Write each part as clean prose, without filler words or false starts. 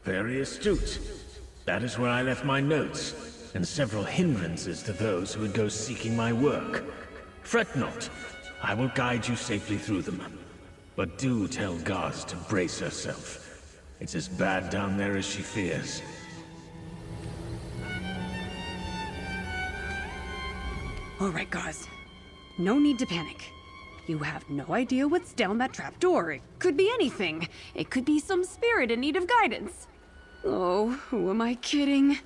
Very astute. That is where I left my notes, and several hindrances to those who would go seeking my work. Fret not. I will guide you safely through them. But do tell Gaz to brace herself. It's as bad down there as she fears. All right, Gaz. No need to panic. You have no idea what's down that trapdoor. It could be anything. It could be some spirit in need of guidance. Oh, who am I kidding?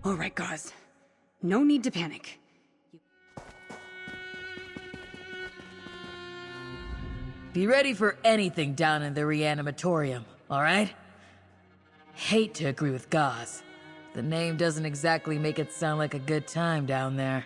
All right, Gaz. No need to panic. Be ready for anything down in the reanimatorium, alright? Hate to agree with Gaz. The name doesn't exactly make it sound like a good time down there.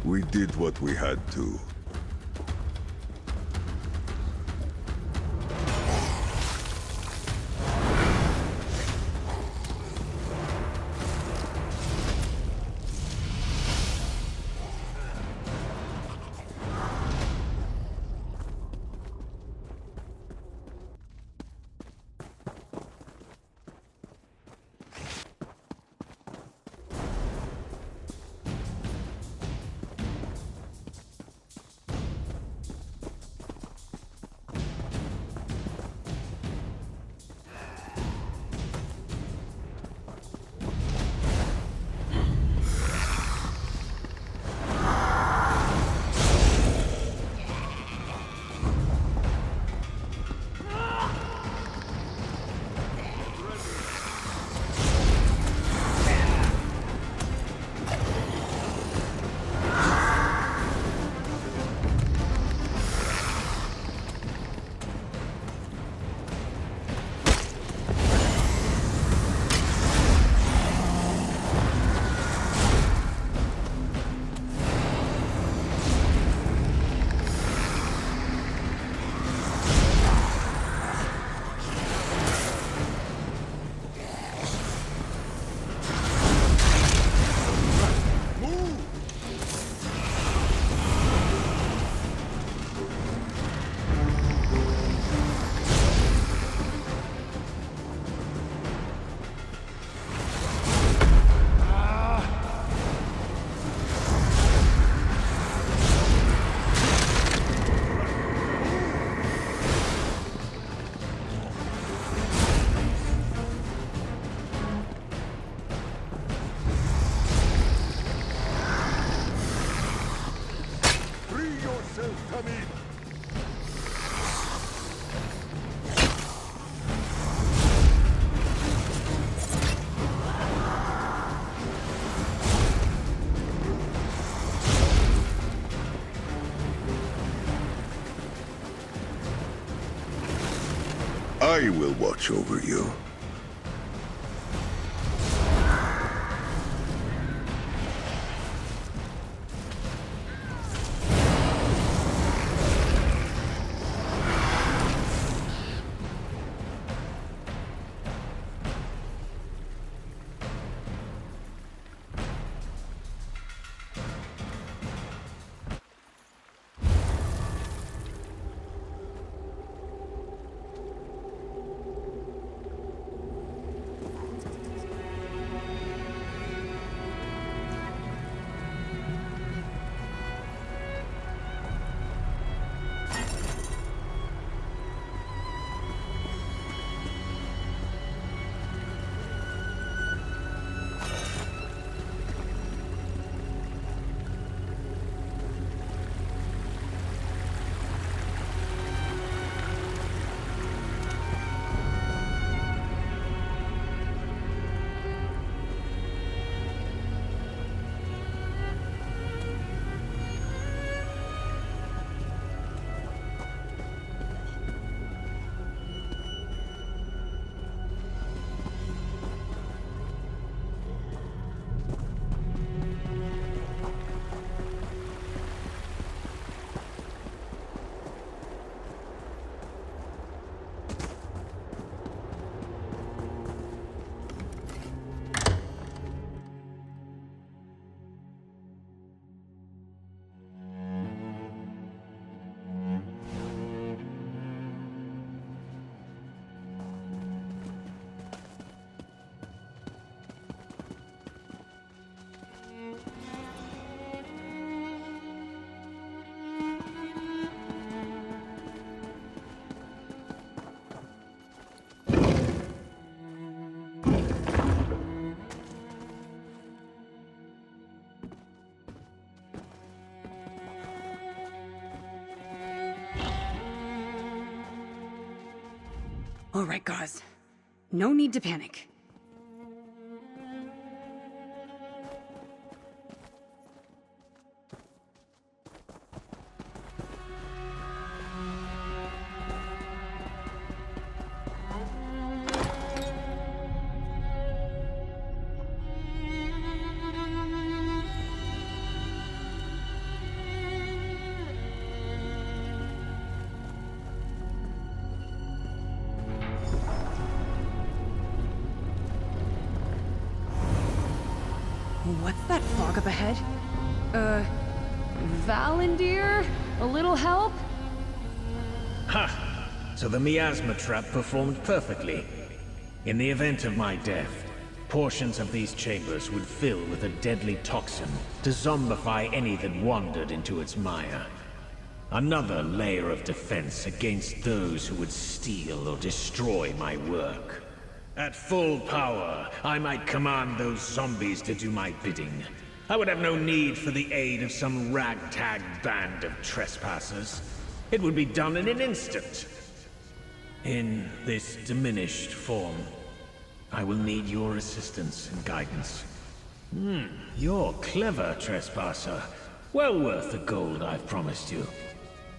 We did what we had to. I will watch over you. All right, Gauze. No need to panic. up ahead. Valendir? A little help? Ha! So the miasma trap performed perfectly. In the event of my death, portions of these chambers would fill with a deadly toxin to zombify any that wandered into its mire. Another layer of defense against those who would steal or destroy my work. At full power, I might command those zombies to do my bidding. I would have no need for the aid of some ragtag band of trespassers. It would be done in an instant. In this diminished form, I will need your assistance and guidance. You're clever, trespasser. Well worth the gold I've promised you.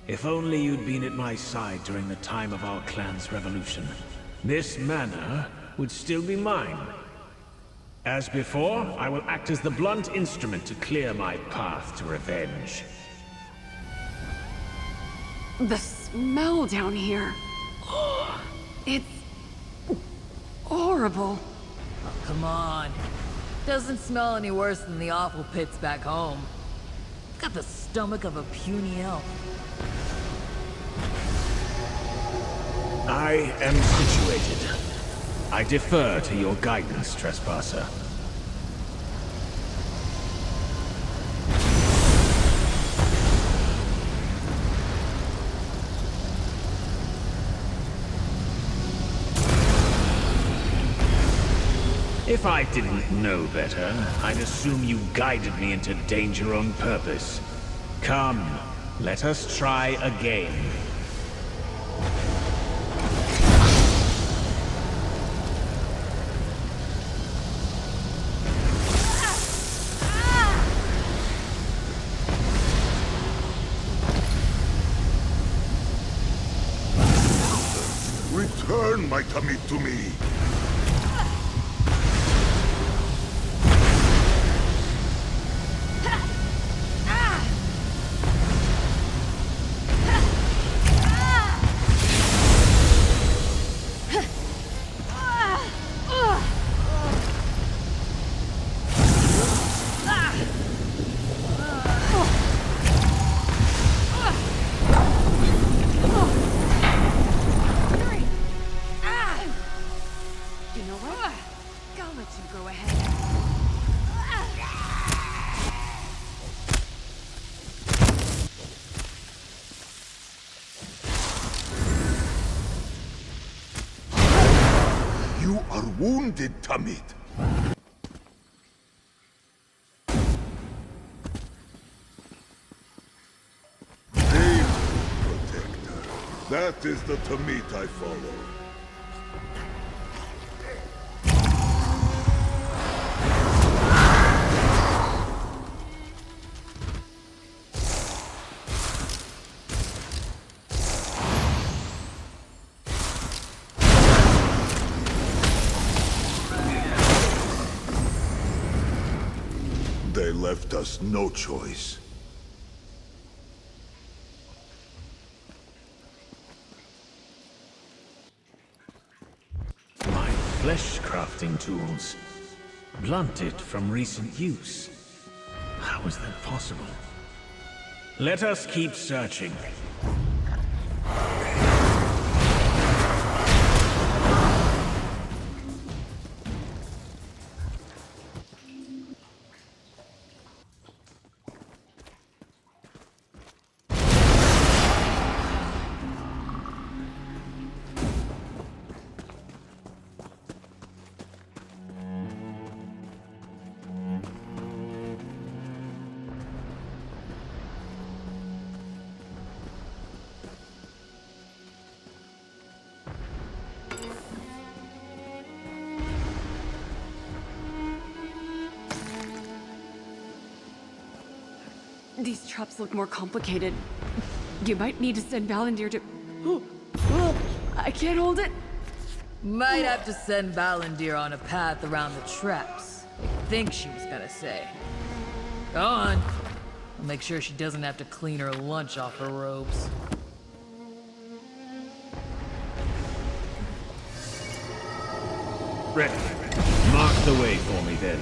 If only you'd been at my side during the time of our clan's revolution, this manor would still be mine. As before, I will act as the blunt instrument to clear my path to revenge. The smell down here. It's horrible. Oh, come on. Doesn't smell any worse than the awful pits back home. Got the stomach of a puny elf. I am situated. I defer to your guidance, trespasser. If I didn't know better, I'd assume you guided me into danger on purpose. Come, let us try again. Return my Tamid to me. You know what? I'll let you go ahead. You are wounded, Tamid. Hail, Protector. That is the Tamid I follow. They left us no choice. My flesh crafting tools. Blunted from recent use. How is that possible? Let us keep searching. These traps look more complicated. You might need to send Valendir to... I can't hold it. Might have to send Valendir on a path around the traps. I think she was gonna say. Go on. I'll make sure she doesn't have to clean her lunch off her robes. Ready. Mark the way for me then.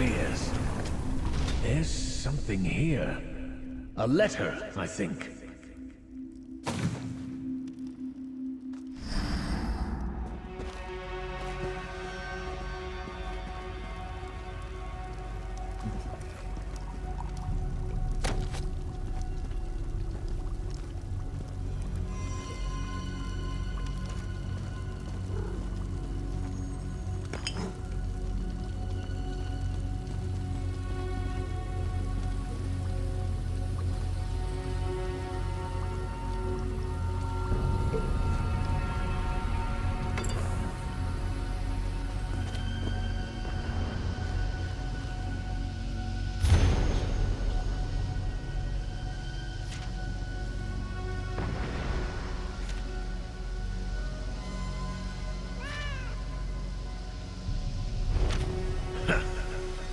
clears. There's something here. A letter, I think.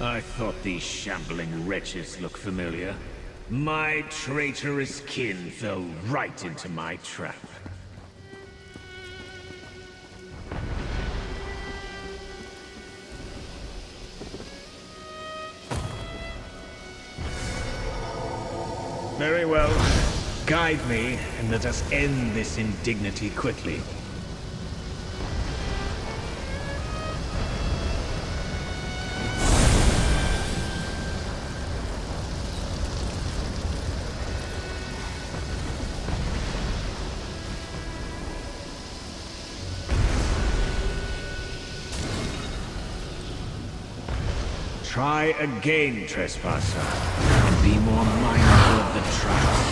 I thought these shambling wretches looked familiar. My traitorous kin fell right into my trap. Very well. Guide me, and let us end this indignity quickly. Try again, trespasser, and be more mindful of the traps.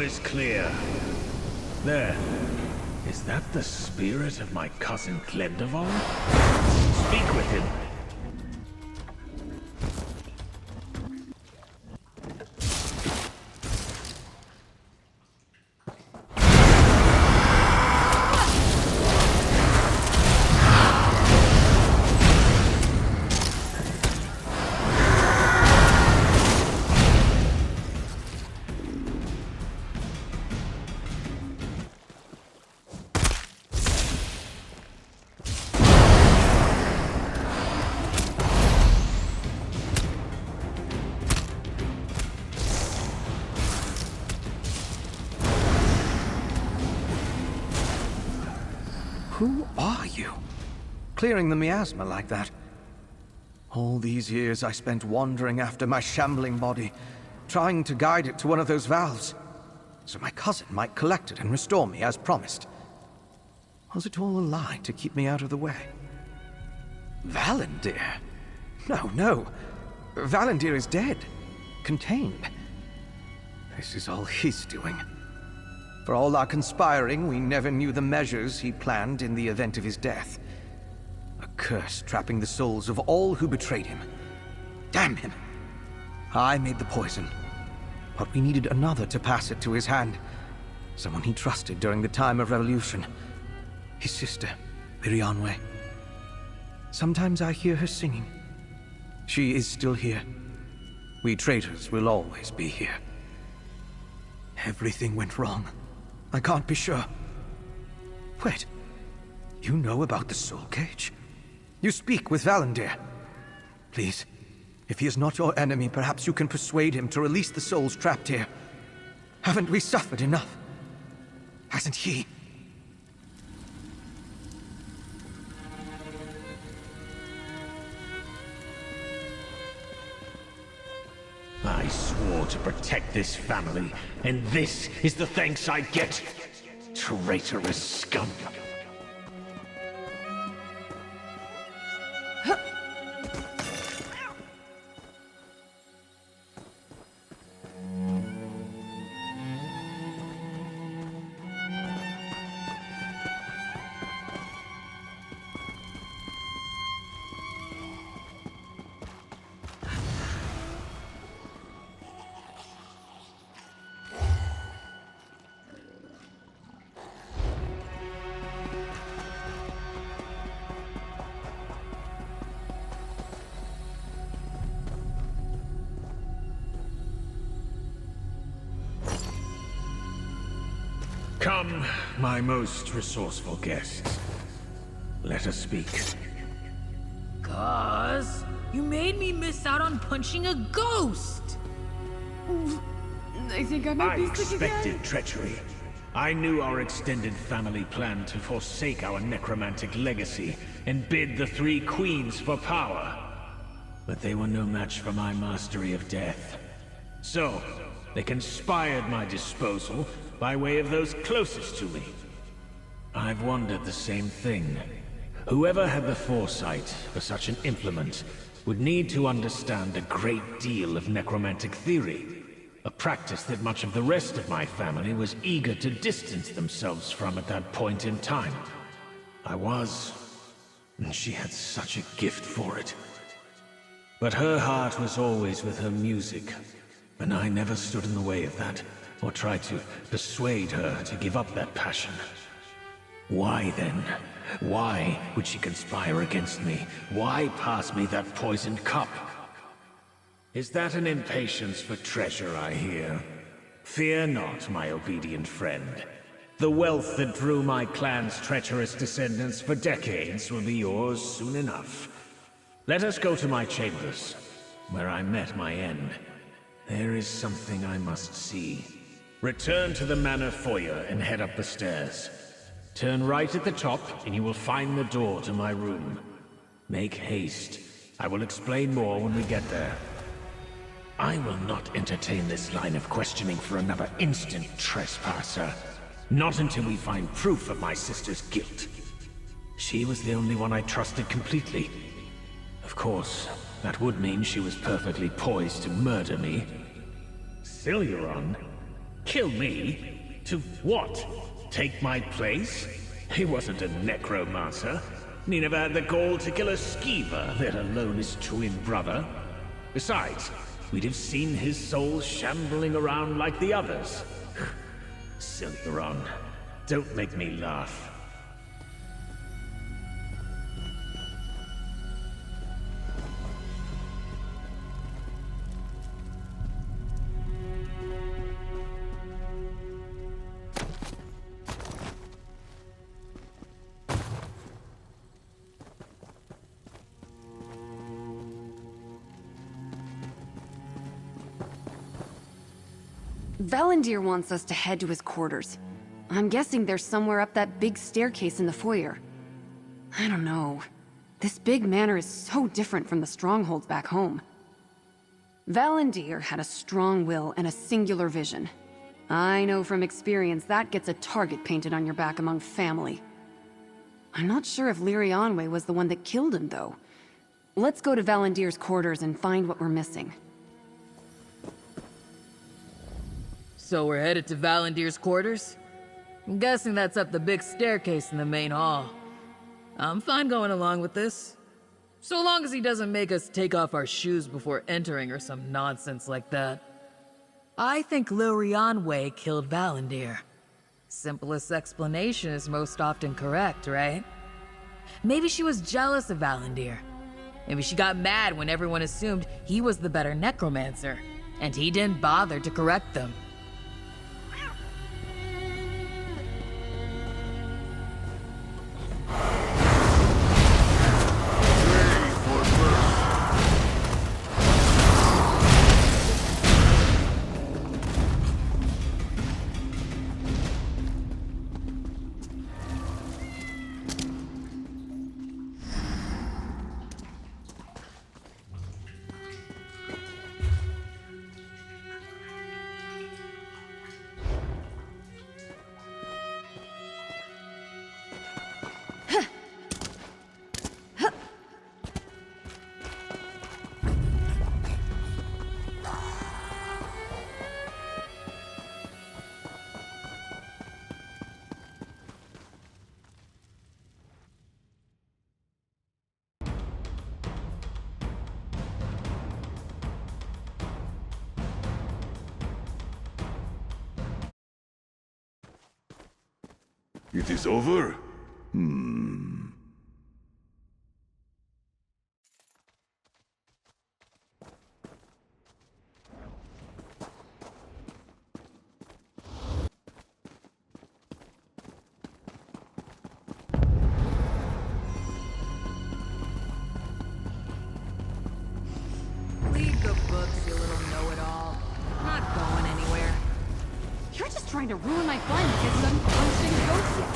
Is clear. There. Is that the spirit of my cousin Clendeval? Speak with him. Who are you? Clearing the miasma like that? All these years I spent wandering after my shambling body, trying to guide it to one of those valves, so my cousin might collect it and restore me as promised. Was it all a lie to keep me out of the way? Valendir? No. Valendir is dead. Contained. This is all his doing. For all our conspiring, we never knew the measures he planned in the event of his death. A curse trapping the souls of all who betrayed him. Damn him! I made the poison, but we needed another to pass it to his hand. Someone he trusted during the time of revolution. His sister, Mirianwe. Sometimes I hear her singing. She is still here. We traitors will always be here. Everything went wrong. I can't be sure. Wait. You know about the soul cage? You speak with Valendir. Please, if he is not your enemy, perhaps you can persuade him to release the souls trapped here. Haven't we suffered enough? Hasn't he? I swore to protect this family, and this is the thanks I get? Traitorous scum. Come, my most resourceful guests. Let us speak. Gauze, you made me miss out on punching a ghost! I think I might I be sick again. expected treachery. I knew our extended family planned to forsake our necromantic legacy and bid the three queens for power. But they were no match for my mastery of death. So, they conspired my disposal by way of those closest to me. I've wondered the same thing. Whoever had the foresight for such an implement would need to understand a great deal of necromantic theory, a practice that much of the rest of my family was eager to distance themselves from at that point in time. I was, and she had such a gift for it. But her heart was always with her music, and I never stood in the way of that, or tried to persuade her to give up that passion. Why then? Why would she conspire against me? Why pass me that poisoned cup? Is that an impatience for treasure I hear? Fear not, my obedient friend. The wealth that drew my clan's treacherous descendants for decades will be yours soon enough. Let us go to my chambers, where I met my end. There is something I must see. Return to the manor foyer and head up the stairs. Turn right at the top and you will find the door to my room. Make haste. I will explain more when we get there. I will not entertain this line of questioning for another instant, trespasser. Not until we find proof of my sister's guilt. She was the only one I trusted completely. Of course, that would mean she was perfectly poised to murder me. Silveron? Kill me? To what? Take my place? He wasn't a necromancer. And he never had the gall to kill a skeever, let alone his twin brother. Besides, we'd have seen his soul shambling around like the others. Silveron, don't make me laugh. Valendir wants us to head to his quarters. I'm guessing they're somewhere up that big staircase in the foyer. I don't know. This big manor is so different from the strongholds back home. Valendir had a strong will and a singular vision. I know from experience that gets a target painted on your back among family. I'm not sure if Lirianwe was the one that killed him, though. Let's go to Valendir's quarters and find what we're missing. So we're headed to Valendir's quarters? I'm guessing that's up the big staircase in the main hall. I'm fine going along with this. So long as he doesn't make us take off our shoes before entering or some nonsense like that. I think Lirianwe killed Valendir. Simplest explanation is most often correct, right? Maybe she was jealous of Valendir. Maybe she got mad when everyone assumed he was the better necromancer, and he didn't bother to correct them. It is over? Read the books, you little know-it-all. Not going anywhere. You're just trying to ruin my fun because I'm punching ghosts yet.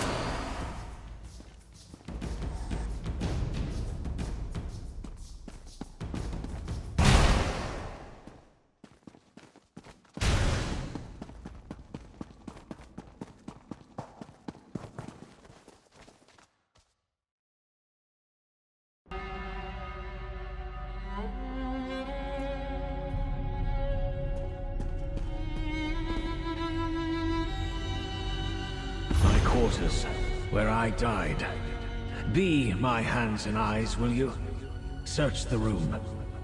My quarters, where I died. Be my hands and eyes, will you? Search the room.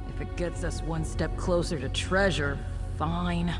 If it gets us one step closer to treasure, fine.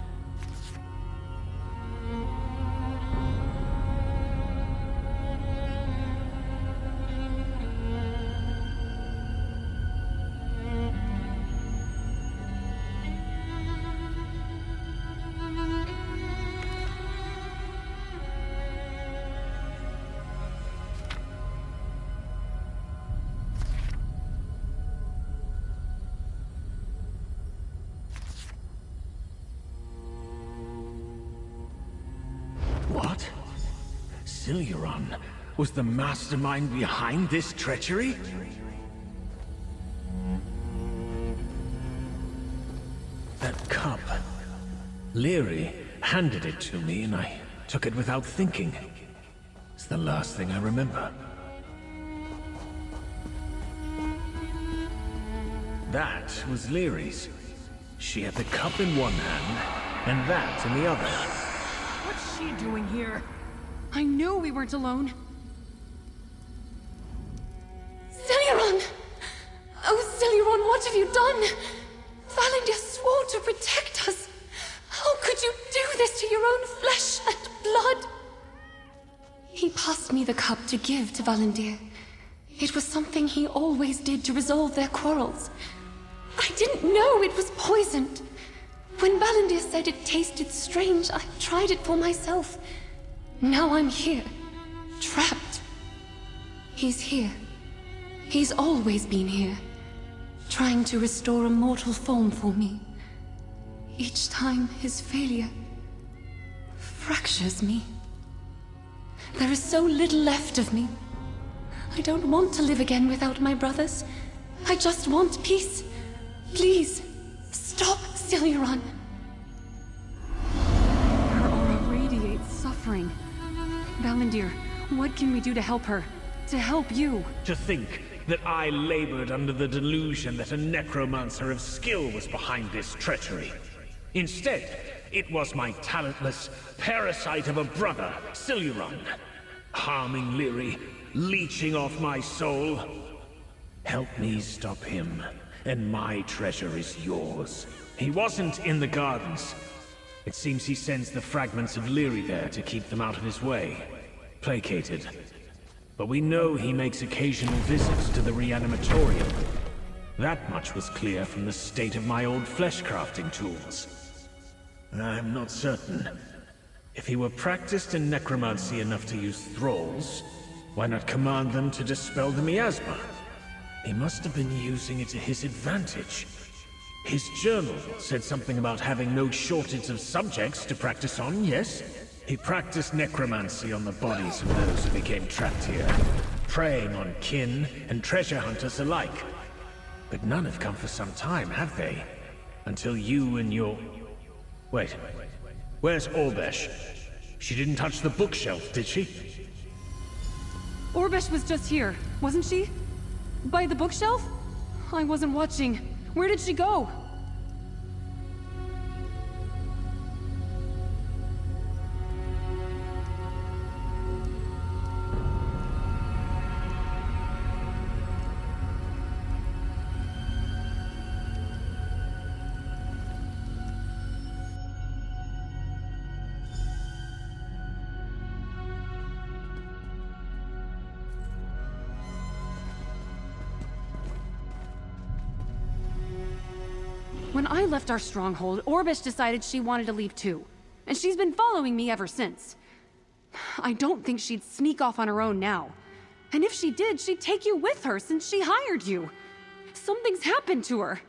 What? Siluron was the mastermind behind this treachery? That cup. Leary handed it to me and I took it without thinking. It's the last thing I remember. That was Leary's. She had the cup in one hand and that in the other. What's she doing here? I knew we weren't alone. Siluron! Oh, Siluron, what have you done? Valendir swore to protect us. How could you do this to your own flesh and blood? He passed me the cup to give to Valendir. It was something he always did to resolve their quarrels. I didn't know it was poisoned. When Valendir said it tasted strange, I tried it for myself. Now I'm here, trapped. He's here. He's always been here, trying to restore a mortal form for me. Each time his failure fractures me. There is so little left of me. I don't want to live again without my brothers. I just want peace. Please, stop, Siluron. Her aura radiates suffering. Valendir, what can we do to help her? To help you? To think that I labored under the delusion that a necromancer of skill was behind this treachery. Instead, it was my talentless parasite of a brother, Siluron, harming Leary, leeching off my soul. Help me stop him, and my treasure is yours. He wasn't in the gardens. It seems he sends the fragments of Leary there to keep them out of his way. Placated. But we know he makes occasional visits to the reanimatorium. That much was clear from the state of my old flesh-crafting tools. I'm not certain. If he were practiced in necromancy enough to use thralls, why not command them to dispel the miasma? He must have been using it to his advantage. His journal said something about having no shortage of subjects to practice on, yes? He practiced necromancy on the bodies of those who became trapped here, preying on kin and treasure hunters alike. But none have come for some time, have they? Until you and your... Wait, where's Orbesh? She didn't touch the bookshelf, did she? Orbesh was just here, wasn't she? By the bookshelf? I wasn't watching. Where did she go? When I left our stronghold, Orbish decided she wanted to leave too. And she's been following me ever since. I don't think she'd sneak off on her own now. And if she did, she'd take you with her since she hired you. Something's happened to her.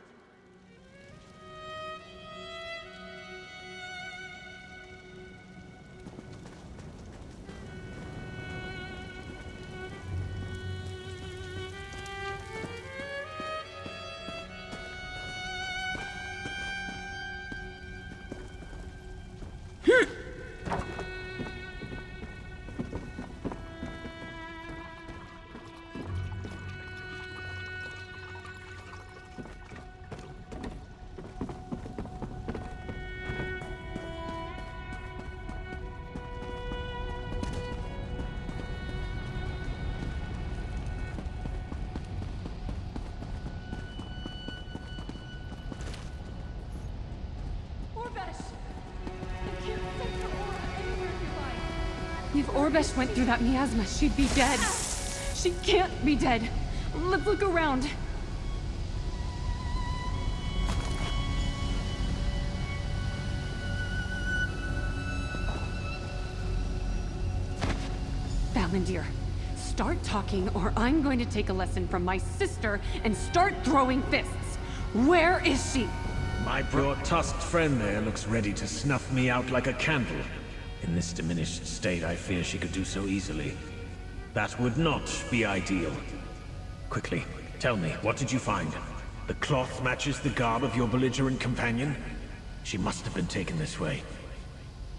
If Orbesh went through that miasma, she'd be dead. She can't be dead. Let's look around. Valendir, start talking or I'm going to take a lesson from my sister and start throwing fists. Where is she? My poor tusked friend there looks ready to snuff me out like a candle. In this diminished state, I fear she could do so easily. That would not be ideal. Quickly, tell me, what did you find? The cloth matches the garb of your belligerent companion? She must have been taken this way.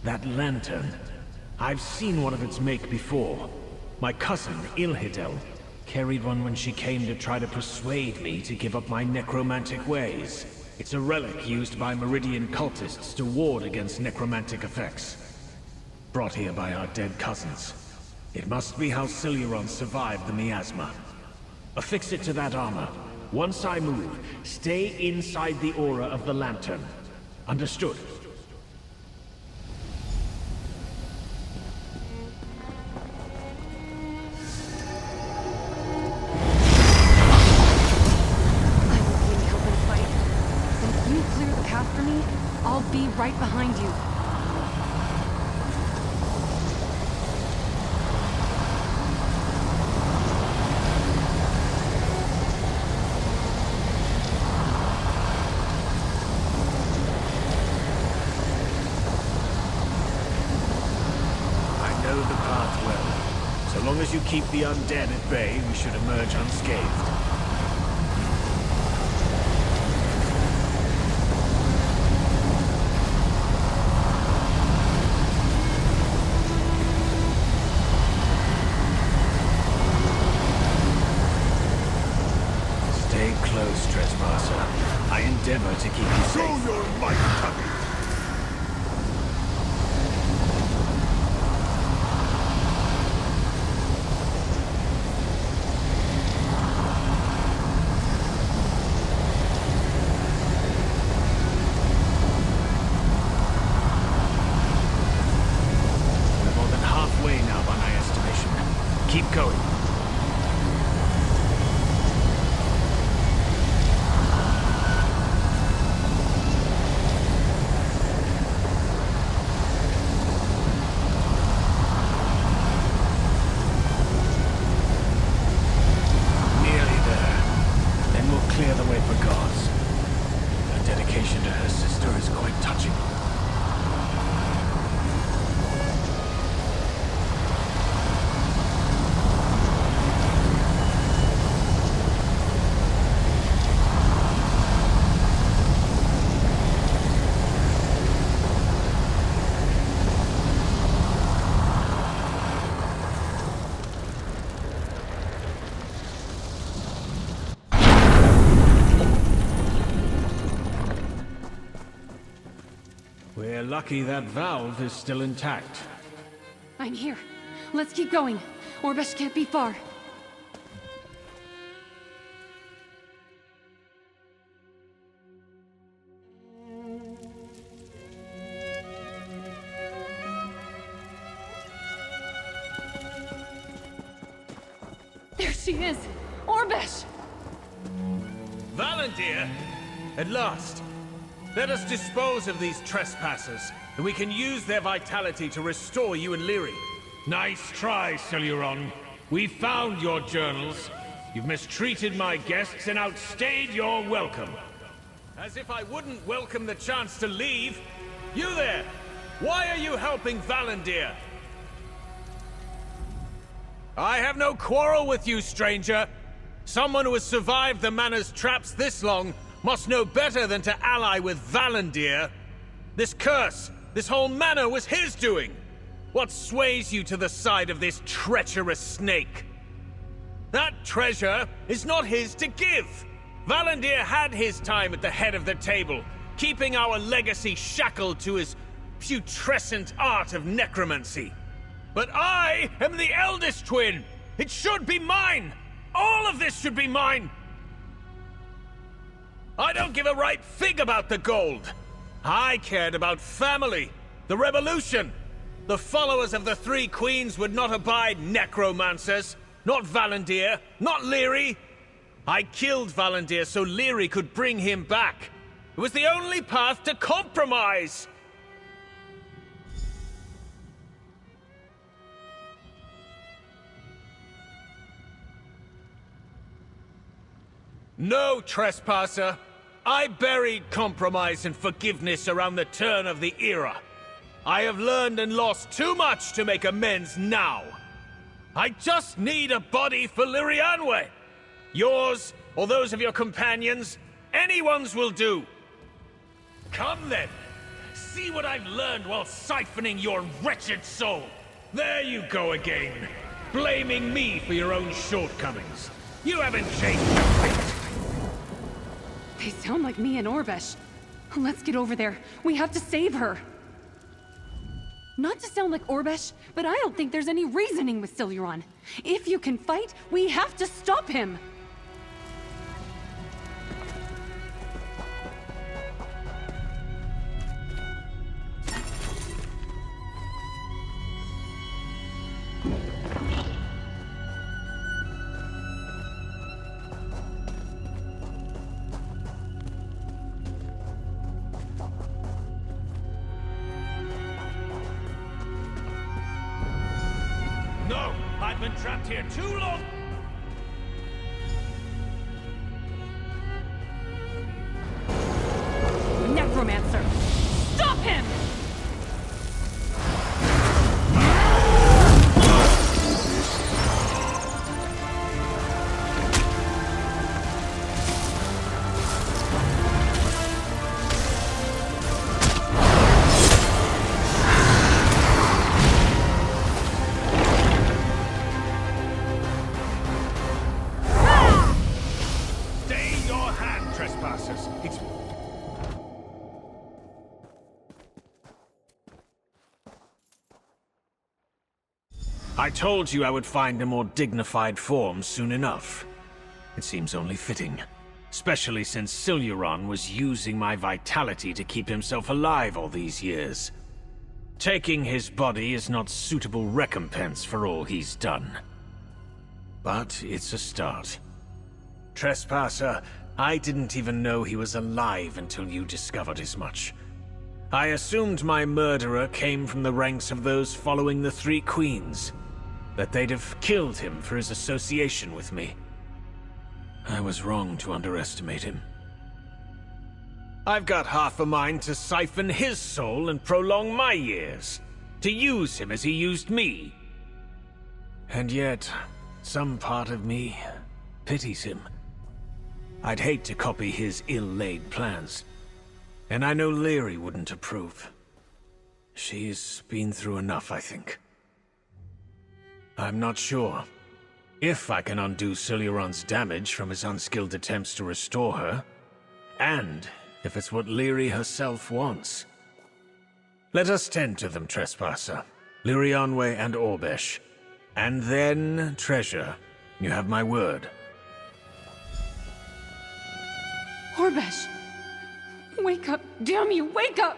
That lantern. I've seen one of its make before. My cousin, Ilhidel, carried one when she came to try to persuade me to give up my necromantic ways. It's a relic used by Meridian cultists to ward against necromantic effects. Brought here by our dead cousins. It must be how Siluron survived the miasma. Affix it to that armor. Once I move, stay inside the aura of the lantern. Understood? I will be help and fight. And if you clear the path for me, I'll be right behind you. As long as you keep the undead at bay, we should emerge unscathed. Stay close, trespasser. I endeavor to keep you safe. Show your might, Tubby! Keep going. Nearly there. Then we'll clear the way for gods. Her dedication to her sister is quite touching. We're lucky that valve is still intact. I'm here. Let's keep going. Orbesh can't be far. There she is! Orbesh! Valendir! At last! Let us dispose of these trespassers, and we can use their vitality to restore you and Leary. Nice try, Celuron. We found your journals. You've mistreated my guests and outstayed your welcome. As if I wouldn't welcome the chance to leave. You there! Why are you helping Valendir? I have no quarrel with you, stranger. Someone who has survived the Manor's traps this long must know better than to ally with Valendir. This curse, this whole manor was his doing. What sways you to the side of this treacherous snake? That treasure is not his to give. Valendir had his time at the head of the table, keeping our legacy shackled to his putrescent art of necromancy. But I am the eldest twin! It should be mine! All of this should be mine! I don't give a right fig about the gold! I cared about family, the revolution! The followers of the Three Queens would not abide necromancers! Not Valendir, not Leary! I killed Valendir so Leary could bring him back! It was the only path to compromise! No, trespasser! I buried compromise and forgiveness around the turn of the era. I have learned and lost too much to make amends now. I just need a body for Lirianwe. Yours, or those of your companions, anyone's will do. Come then, see what I've learned while siphoning your wretched soul. There you go again, blaming me for your own shortcomings. You haven't changed a bit. They sound like me and Orbesh. Let's get over there. We have to save her. Not to sound like Orbesh, but I don't think there's any reasoning with Siluron. If you can fight, we have to stop him! No! I've been trapped here too long! Necromancer! Stop him! Trespassers. I told you I would find a more dignified form soon enough. It seems only fitting. Especially since Siluron was using my vitality to keep himself alive all these years. Taking his body is not suitable recompense for all he's done. But it's a start. Trespasser, I didn't even know he was alive until you discovered as much. I assumed my murderer came from the ranks of those following the Three Queens, that they'd have killed him for his association with me. I was wrong to underestimate him. I've got half a mind to siphon his soul and prolong my years, to use him as he used me. And yet, some part of me pities him. I'd hate to copy his ill-laid plans. And I know Leary wouldn't approve. She's been through enough, I think. I'm not sure if I can undo Siluron's damage from his unskilled attempts to restore her, and if it's what Leary herself wants. Let us tend to them, Trespasser. Lirianwe and Orbesh. And then, Treasure. You have my word. Orbesh! Wake up! Damn you, wake up!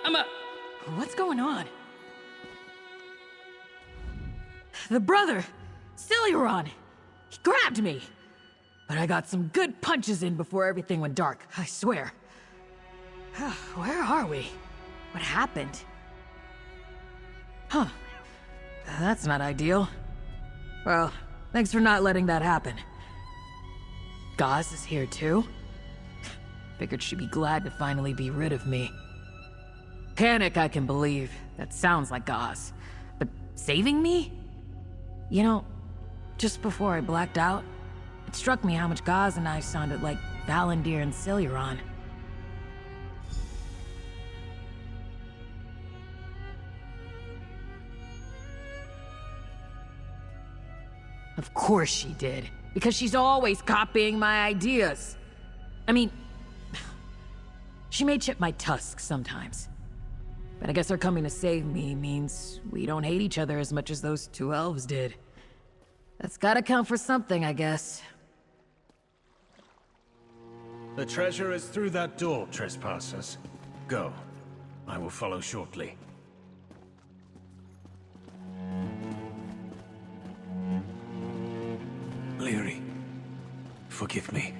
I'm up. What's going on? The brother, Celeron, he grabbed me. But I got some good punches in before everything went dark, I swear. Where are we? What happened? Huh. That's not ideal. Well, thanks for not letting that happen. Gauze is here too? Figured she'd be glad to finally be rid of me. Panic, I can believe. That sounds like Gauze. But saving me? You know, just before I blacked out, it struck me how much Gauze and I sounded like Valendir and Celeron. Of course she did, because she's always copying my ideas. I mean, she may chip my tusks sometimes. But I guess her coming to save me means we don't hate each other as much as those two elves did. That's gotta count for something, I guess. The treasure is through that door, trespassers. Go. I will follow shortly. Leary, forgive me.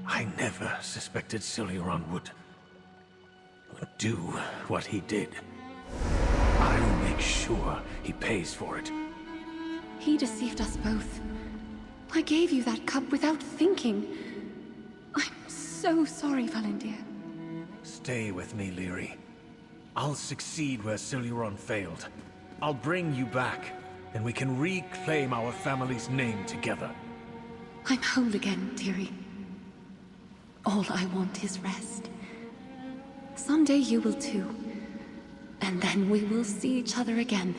I never suspected Celeron would do what he did. I'll make sure he pays for it. He deceived us both. I gave you that cup without thinking. I'm so sorry, Valendir. Stay with me, Leary. I'll succeed where Celeron failed. I'll bring you back, and we can reclaim our family's name together. I'm whole again, dearie. All I want is rest. Someday you will too. And then we will see each other again.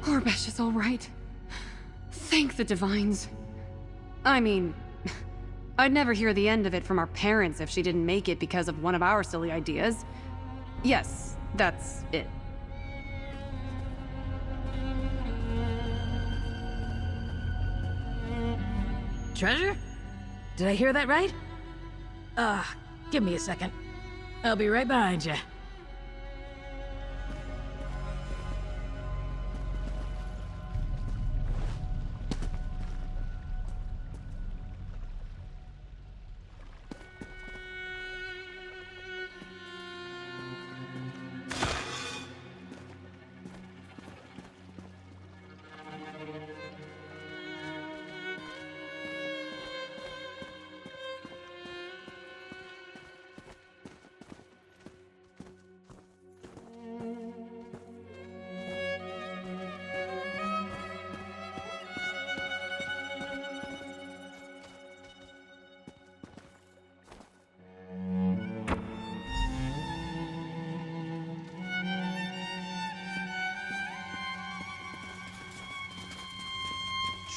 Orbesh is all right. Thank the Divines. I mean, I'd never hear the end of it from our parents if she didn't make it because of one of our silly ideas. Yes, that's it. Treasure? Did I hear that right? Give me a second. I'll be right behind you.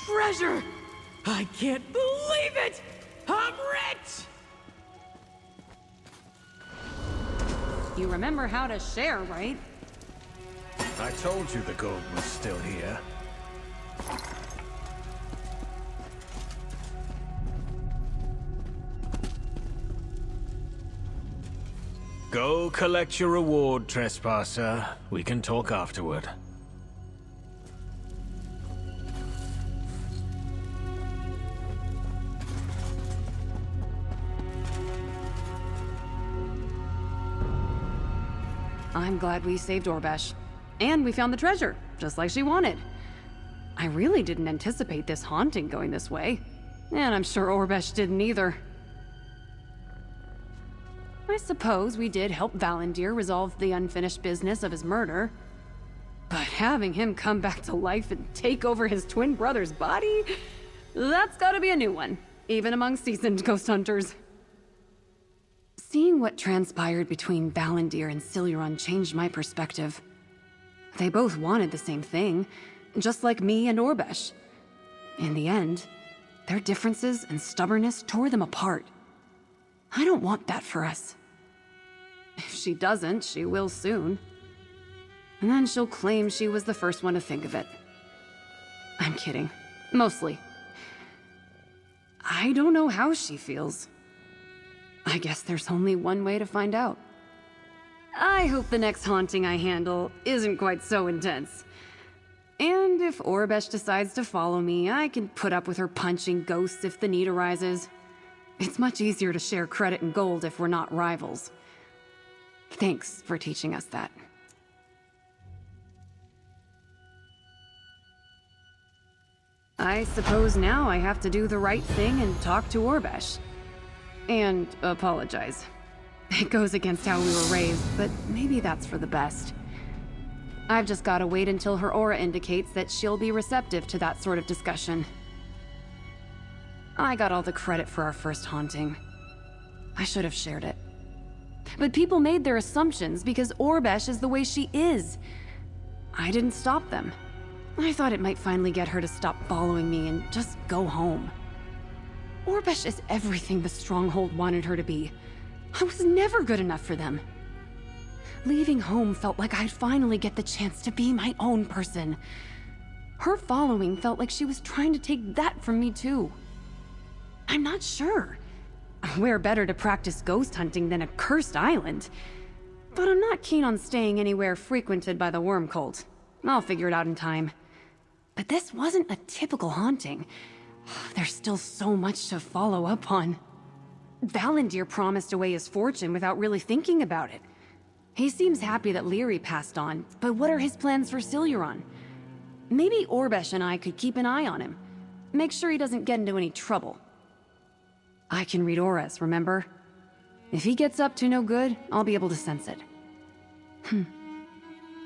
Treasure! I can't believe it! I'm rich! You remember how to share, right? I told you the gold was still here. Go collect your reward, trespasser. We can talk afterward. I'm glad we saved Orbesh. And we found the treasure, just like she wanted. I really didn't anticipate this haunting going this way. And I'm sure Orbesh didn't either. I suppose we did help Valendir resolve the unfinished business of his murder. But having him come back to life and take over his twin brother's body? That's gotta be a new one, even among seasoned ghost hunters. Seeing what transpired between Valendir and Celeron changed my perspective. They both wanted the same thing, just like me and Orbesh. In the end, their differences and stubbornness tore them apart. I don't want that for us. If she doesn't, she will soon. And then she'll claim she was the first one to think of it. I'm kidding. Mostly. I don't know how she feels. I guess there's only one way to find out. I hope the next haunting I handle isn't quite so intense. And if Orbesh decides to follow me, I can put up with her punching ghosts if the need arises. It's much easier to share credit and gold if we're not rivals. Thanks for teaching us that. I suppose now I have to do the right thing and talk to Orbesh. And apologize. It goes against how we were raised, but maybe that's for the best. I've just gotta wait until her aura indicates that she'll be receptive to that sort of discussion. I got all the credit for our first haunting. I should have shared it. But people made their assumptions because Orbesh is the way she is. I didn't stop them. I thought it might finally get her to stop following me and just go home. Orbesh is everything the Stronghold wanted her to be. I was never good enough for them. Leaving home felt like I'd finally get the chance to be my own person. Her following felt like she was trying to take that from me too. I'm not sure. Where better to practice ghost hunting than a cursed island? But I'm not keen on staying anywhere frequented by the worm cult. I'll figure it out in time. But this wasn't a typical haunting. There's still so much to follow up on. Valendir promised away his fortune without really thinking about it. He seems happy that Leary passed on, but what are his plans for Siluran? Maybe Orbesh and I could keep an eye on him. Make sure he doesn't get into any trouble. I can read auras, remember? If he gets up to no good, I'll be able to sense it.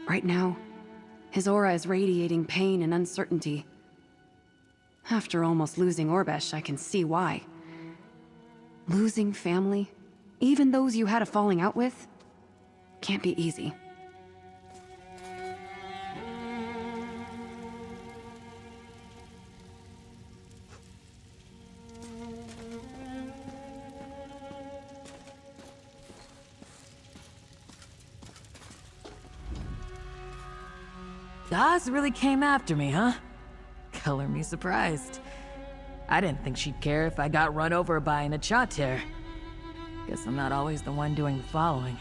Right now, his aura is radiating pain and uncertainty. After almost losing Orbesh, I can see why. Losing family, even those you had a falling out with, can't be easy. Gaz really came after me, huh? Color me surprised. I didn't think she'd care if I got run over by an Achater. Guess I'm not always the one doing the following.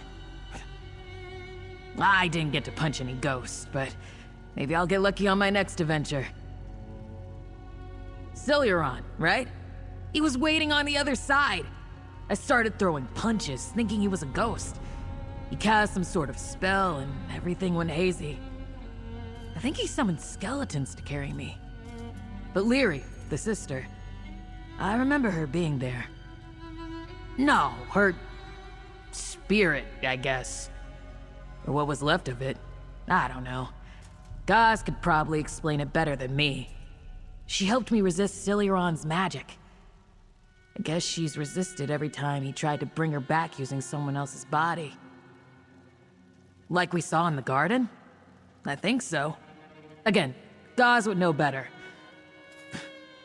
I didn't get to punch any ghosts, but maybe I'll get lucky on my next adventure. Siluran, right? He was waiting on the other side. I started throwing punches, thinking he was a ghost. He cast some sort of spell, and everything went hazy. I think he summoned skeletons to carry me. But Leary, the sister, I remember her being there. No, her spirit, I guess. Or what was left of it. I don't know. Gaz could probably explain it better than me. She helped me resist Siluran's magic. I guess she's resisted every time he tried to bring her back using someone else's body. Like we saw in the garden? I think so. Again, Gaz would know better.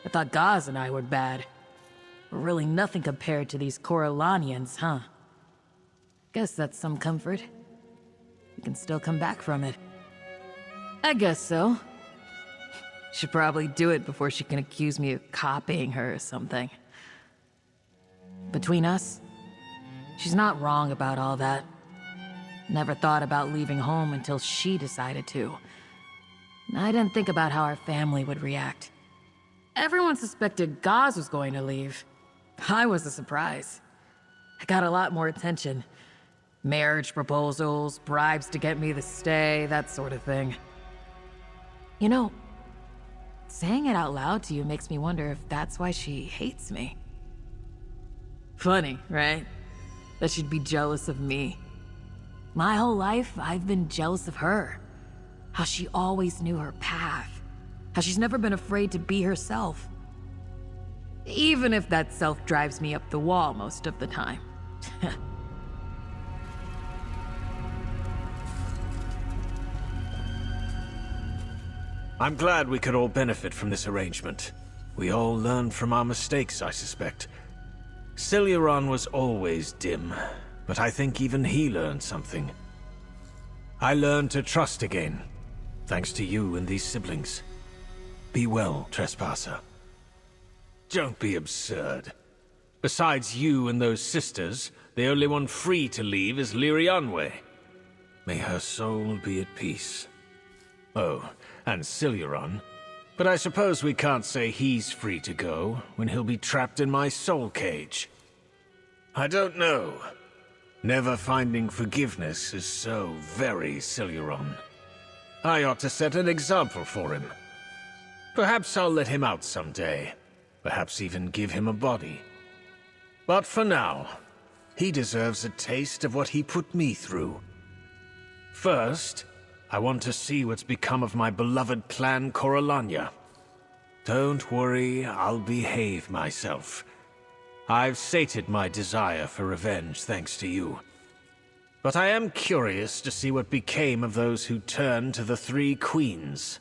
I thought Gaz and I were bad. We're really nothing compared to these Corellanians, huh? Guess that's some comfort. We can still come back from it. I guess so. Should probably do it before she can accuse me of copying her or something. Between us, she's not wrong about all that. Never thought about leaving home until she decided to. I didn't think about how our family would react. Everyone suspected Gaz was going to leave. I was a surprise. I got a lot more attention. Marriage proposals, bribes to get me to stay, that sort of thing. You know, saying it out loud to you makes me wonder if that's why she hates me. Funny, right? That she'd be jealous of me. My whole life, I've been jealous of her. How she always knew her path. How she's never been afraid to be herself. Even if that self drives me up the wall most of the time. I'm glad we could all benefit from this arrangement. We all learned from our mistakes, I suspect. Siluran was always dim, but I think even he learned something. I learned to trust again, thanks to you and these siblings. Be well, trespasser. Don't be absurd. Besides you and those sisters, the only one free to leave is Lirianwe. May her soul be at peace. Oh, and Siluron. But I suppose we can't say he's free to go when he'll be trapped in my soul cage. I don't know. Never finding forgiveness is so very Siluron. I ought to set an example for him. Perhaps I'll let him out someday. Perhaps even give him a body. But for now, he deserves a taste of what he put me through. First, I want to see what's become of my beloved clan Coralania. Don't worry, I'll behave myself. I've sated my desire for revenge thanks to you. But I am curious to see what became of those who turned to the Three Queens.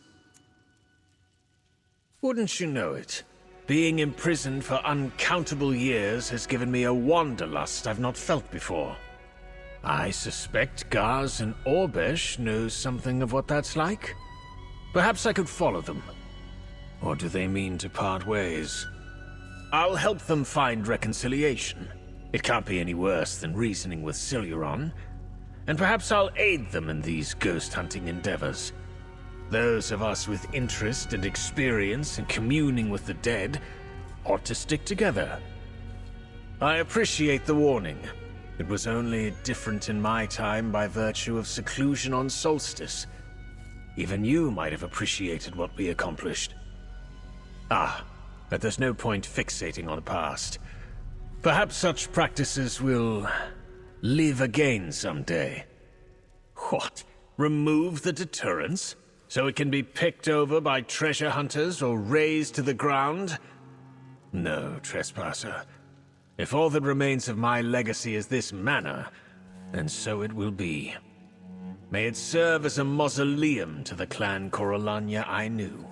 Wouldn't you know it? Being imprisoned for uncountable years has given me a wanderlust I've not felt before. I suspect Gaz and Orbesh knows something of what that's like. Perhaps I could follow them. Or do they mean to part ways? I'll help them find reconciliation. It can't be any worse than reasoning with Siluron. And perhaps I'll aid them in these ghost-hunting endeavors. Those of us with interest and experience in communing with the dead ought to stick together. I appreciate the warning. It was only different in my time by virtue of seclusion on Solstice. Even you might have appreciated what we accomplished. Ah, but there's no point fixating on the past. Perhaps such practices will live again someday. What? Remove the deterrence? So it can be picked over by treasure hunters or razed to the ground? No, trespasser. If all that remains of my legacy is this manor, then so it will be. May it serve as a mausoleum to the clan Coralania I knew.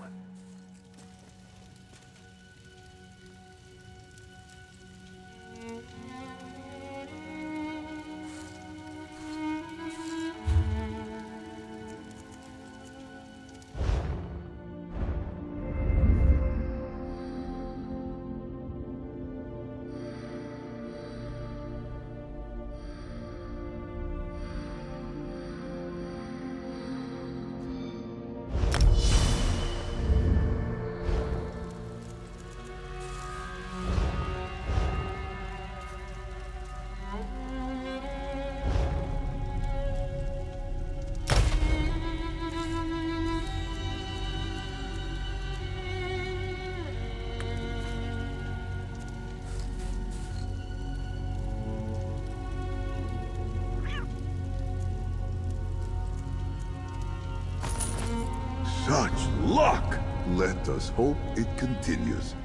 Such luck! Let us hope it continues.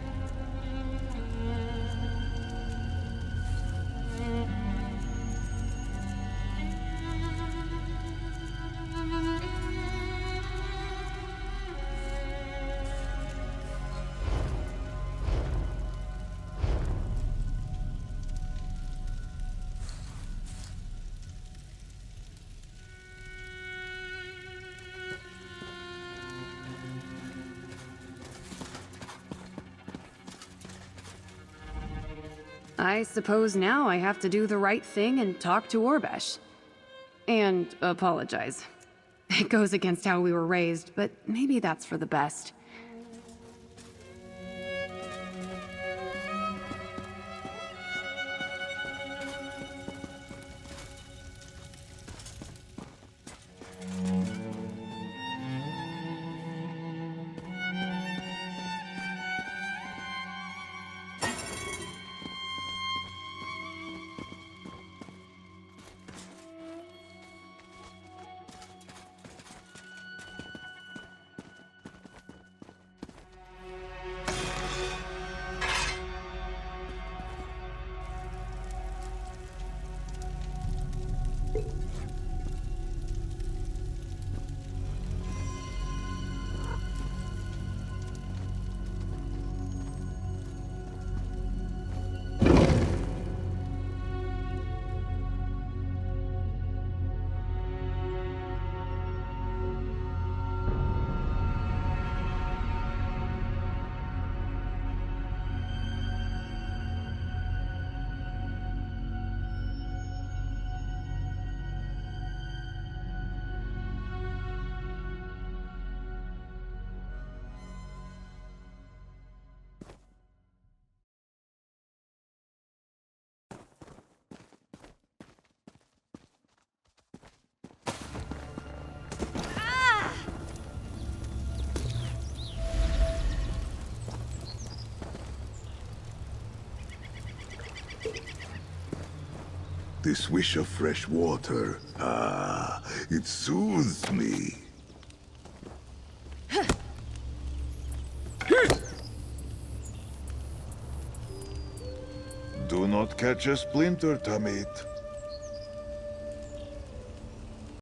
I suppose now I have to do the right thing and talk to Orbesh. And apologize. It goes against how we were raised, but maybe that's for the best. This wish of fresh water, it soothes me. Do not catch a splinter, Tamit.